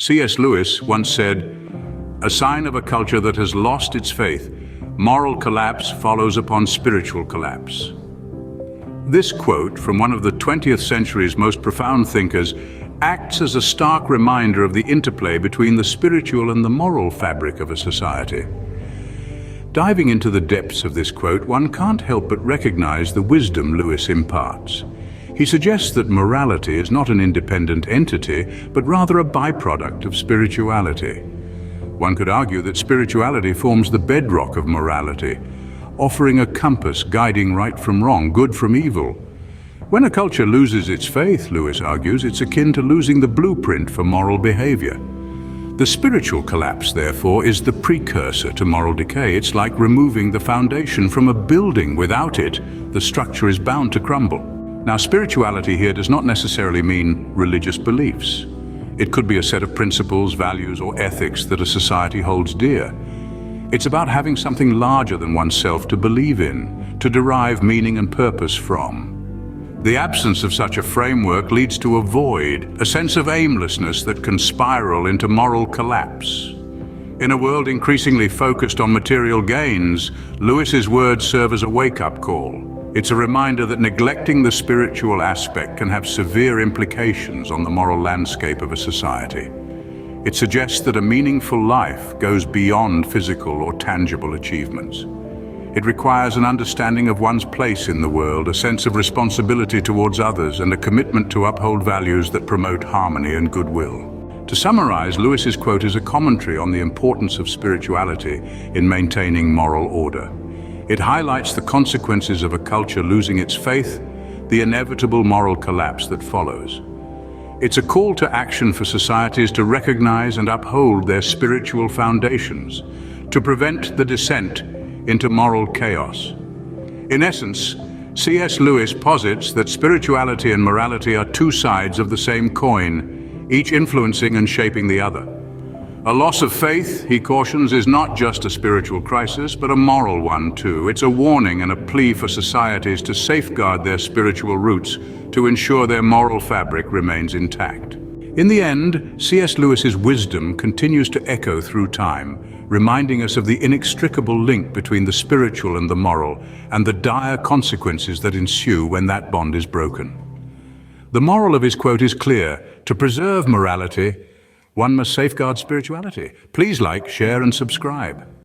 C.S. Lewis once said, "A sign of a culture that has lost its faith, moral collapse follows upon spiritual collapse." This quote from one of the 20th century's most profound thinkers acts as a stark reminder of the interplay between the spiritual and the moral fabric of a society. Diving into the depths of this quote, one can't help but recognize the wisdom Lewis imparts. He suggests that morality is not an independent entity, but rather a byproduct of spirituality. One could argue that spirituality forms the bedrock of morality, offering a compass guiding right from wrong, good from evil. When a culture loses its faith, Lewis argues, it's akin to losing the blueprint for moral behavior. The spiritual collapse, therefore, is the precursor to moral decay. It's like removing the foundation from a building. Without it, the structure is bound to crumble. Now, spirituality here does not necessarily mean religious beliefs. It could be a set of principles, values, or ethics that a society holds dear. It's about having something larger than oneself to believe in, to derive meaning and purpose from. The absence of such a framework leads to a void, a sense of aimlessness that can spiral into moral collapse. In a world increasingly focused on material gains, Lewis's words serve as a wake-up call. It's a reminder that neglecting the spiritual aspect can have severe implications on the moral landscape of a society. It suggests that a meaningful life goes beyond physical or tangible achievements. It requires an understanding of one's place in the world, a sense of responsibility towards others, and a commitment to uphold values that promote harmony and goodwill. To summarize, Lewis's quote is a commentary on the importance of spirituality in maintaining moral order. It highlights the consequences of a culture losing its faith, the inevitable moral collapse that follows. It's a call to action for societies to recognize and uphold their spiritual foundations, to prevent the descent into moral chaos. In essence, C.S. Lewis posits that spirituality and morality are two sides of the same coin, each influencing and shaping the other. A loss of faith, he cautions, is not just a spiritual crisis, but a moral one too. It's a warning and a plea for societies to safeguard their spiritual roots, to ensure their moral fabric remains intact. In the end, C.S. Lewis's wisdom continues to echo through time, reminding us of the inextricable link between the spiritual and the moral, and the dire consequences that ensue when that bond is broken. The moral of his quote is clear: to preserve morality, one must safeguard spirituality. Please like, share, and subscribe.